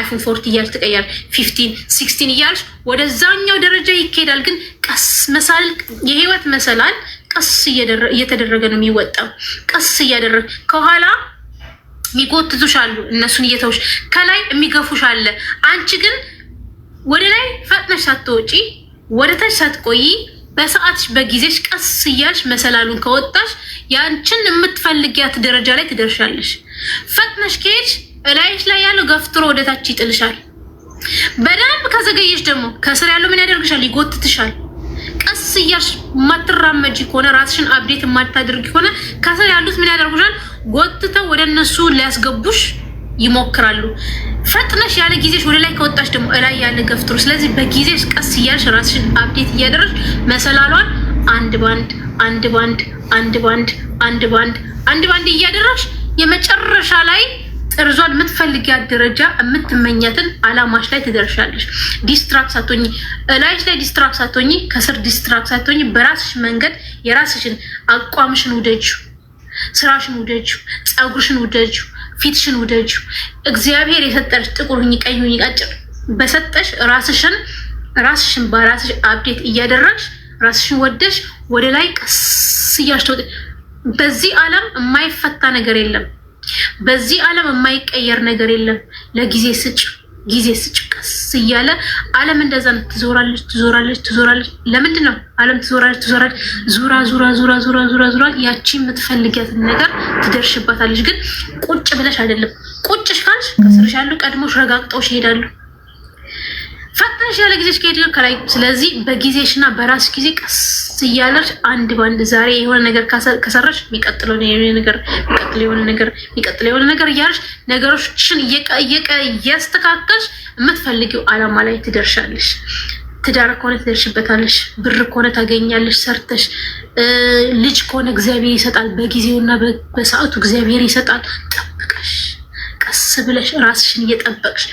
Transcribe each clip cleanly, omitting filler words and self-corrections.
አይፎን 14 እያልሽ ተቀየር 15 16 እያልሽ ወደዛኛው ደረጃ ይኬዳል። ግን ቀስ መሳል የህይወት መሰላል ቀስ እየተደረገ ነው የሚወጣው። ቀስ እያደረገ ከኋላ የሚጎትቱሽ አሉ፣ እነሱን እየተውሽ ከላይ የሚገፉሽ አለ። አንቺ ግን ወደ ላይ ፈጥነሽ ሳትወጪ ወደ ታች ሳትቆይ በሰዓትሽ በጊዜሽ ቀስ እያልሽ መሰላሉን ከወጣሽ ያንቺን የምትፈልጊያት ደረጃ ላይ ትደርሻለሽ። ፈጥነሽ ከሄድሽ እላይሽ ላይ ያለው ገፍትሮ ወደ ታች ይጥልሻል። በደንብ ከዘገየሽ ደግሞ ከስር ያለው ምን ያደርግሻል? ይጎትትሻል። ቀስ እያልሽ ማትራመጂ ከሆነ ራስሽን አፕዴት ማታደርጊ ከሆነ ከስር ያሉት ምን ያደርጉሻል? ጎትተው ወደ እነሱ ሊያስገቡሽ ይሞክራሉ። ፈጥነሽ ያለ ጊዜሽ ወደ ላይ ከወጣሽ ደግሞ እላይ ያለ ገፍትሮ። ስለዚህ በጊዜሽ ቀስ እያልሽ ራስሽን አፕዴት እያደረግሽ መሰላሏን አንድ ባንድ እያደረግሽ የመጨረሻ ላይ ጥርዟን የምትፈልጊያት ደረጃ የምትመኛትን አላማሽ ላይ ትደርሻለሽ። ዲስትራክት ሳትሆኚ እላይሽ ላይ ዲስትራክት ሳትሆኚ ከስር ዲስትራክት ሳትሆኚ በራስሽ መንገድ የራስሽን አቋምሽን ውደጂው፣ ስራሽን ውደጂው፣ ፀጉርሽን ውደጂው፣ ፊትሽን ውደጂው። እግዚአብሔር የሰጠሽ ጥቁር ሁኚ፣ ቀይ ሁኚ፣ አጭር በሰጠሽ ራስሽን በራስሽ አፕዴት እያደረግሽ ራስሽን ወደሽ ወደ ላይ ቀስ እያልሽ ትወጪ። በዚህ ዓለም የማይፈታ ነገር የለም። በዚህ ዓለም የማይቀየር ነገር የለም። ለጊዜ ስጭ፣ ጊዜ ስጭ። ቀስ እያለ ዓለም እንደዛ ነው። ትዞራለች። ለምንድን ነው ዓለም ትዞራለች? ዙራ ያቺ የምትፈልጊያትን ነገር ትደርሽባታለች። ግን ቁጭ ብለሽ አይደለም። ቁጭሽ ካልሽ ከስርሽ ያሉ ቀድሞሽ ረጋግጠውሽ ይሄዳሉ። ፈጥነሽ ያለ ጊዜሽ ከሄድ ከላይ። ስለዚህ በጊዜሽና በራስሽ ጊዜ ቀስ እያለሽ አንድ ባንድ ዛሬ የሆነ ነገር ከሰራሽ የሚቀጥለው የሆነ ነገር እያለሽ ነገሮችን እያስተካከልሽ የምትፈልጊው ዓላማ ላይ ትደርሻለሽ። ትዳር ከሆነ ትደርሽበታለሽ። ብር ከሆነ ታገኛለሽ ሰርተሽ። ልጅ ከሆነ እግዚአብሔር ይሰጣል። በጊዜውና በሰዓቱ እግዚአብሔር ይሰጣል። ጠብቀሽ ቀስ ብለሽ ራስሽን እየጠበቅሽ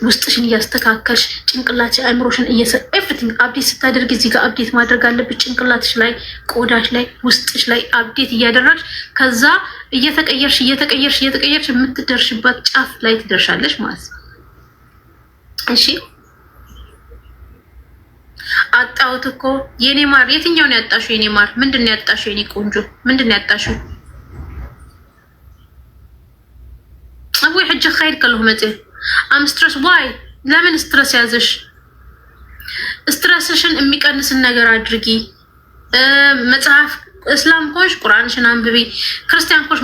ውስጥሽን እያስተካከልሽ ጭንቅላትሽ አእምሮሽን ኤቭሪቲንግ አፕዴት ስታደርግ እዚህ ጋር አፕዴት ማድረግ አለብሽ። ጭንቅላትሽ ላይ፣ ቆዳሽ ላይ፣ ውስጥሽ ላይ አፕዴት እያደረግሽ ከዛ እየተቀየርሽ የምትደርሽበት ጫፍ ላይ ትደርሻለሽ ማለት ነው። እሺ አጣሁት እኮ የኔ ማር። የትኛውን ያጣሽው የኔ ማር? ምንድን ነው ያጣሽው የኔ ቆንጆ? ምንድን ነው ያጣሽው? አቦይ ሕጂ ኸይድ ከለሁ መጽ አም ስትረስ ዋይ ለምን ስትረስ ያዘሽ? ስትረስሽን የሚቀንስን ነገር አድርጊ። መጽሐፍ እስላም ኮሽ ቁርአንሽን አንብቢ፣ ክርስቲያን ኮሽ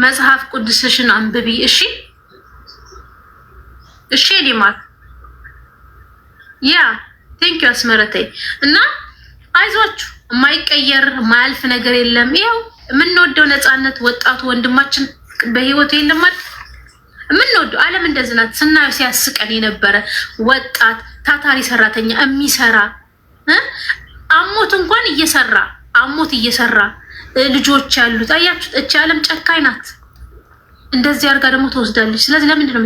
መጽሐፍ ቅዱስሽን አንብቢ። እሺ ዲማር ያ ቴንክ ዩ አስመረተይ። እና አይዟችሁ የማይቀየር የማያልፍ ነገር የለም። ይኸው የምንወደው ነፃነት ወጣቱ ወንድማችን በህይወቱ የለም ማለት የምንወደው ዓለም እንደዚህ ናት። ስናየው ሲያስቀን የነበረ ወጣት ታታሪ ሰራተኛ የሚሰራ አሞት እንኳን እየሰራ ልጆች ያሉት አያችሁት። እቺ ዓለም ጨካኝ ናት። እንደዚህ አድርጋ ደግሞ ተወስዳለች። ስለዚህ ለምንድን ነው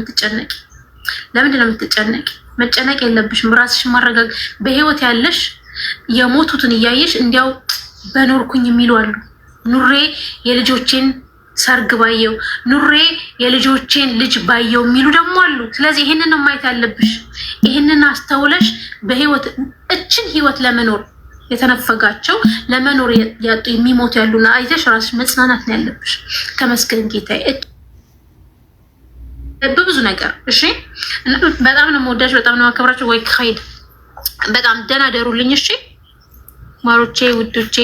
የምትጨነቂ? መጨነቅ የለብሽም። ራስሽን ማረጋግ በህይወት ያለሽ የሞቱትን እያየሽ እንዲያው በኖርኩኝ የሚሉ አሉ። ኑሬ የልጆቼን ሰርግ ባየው፣ ኑሬ የልጆቼን ልጅ ባየው የሚሉ ደግሞ አሉ። ስለዚህ ይሄንን ነው ማየት ያለብሽ። ይሄንን አስተውለሽ በህይወት እችን ህይወት ለመኖር የተነፈጋቸው ለመኖር ያጡ የሚሞቱ ያሉና አይተሽ ራስሽ መጽናናት ነው ያለብሽ። ተመስገን ጌታዬ በብዙ ነገር። እሺ በጣም ነው የምወዳችሁ፣ በጣም ነው የማከብራችሁ። ወይ ኸይድ በጣም ደህና ደሩልኝ። እሺ ማሮቼ ውዶቼ፣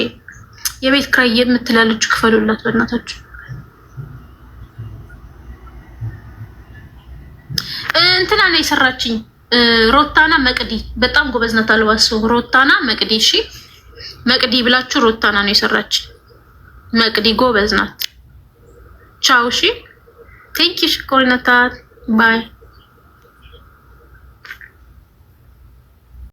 የቤት ክራይ የምትላለችሁ ክፈሉላት በእናታችሁ። እንትና ነው የሰራችኝ ሮታና መቅዲ፣ በጣም ጎበዝ ናት። አልባሶ ሮታና መቅዲ። እሺ መቅዲ ብላችሁ ሮታና ነው የሰራችኝ። መቅዲ ጎበዝ ናት። ቻው። እሺ ቴንክ ዩ። ሽኮሪናታ ባይ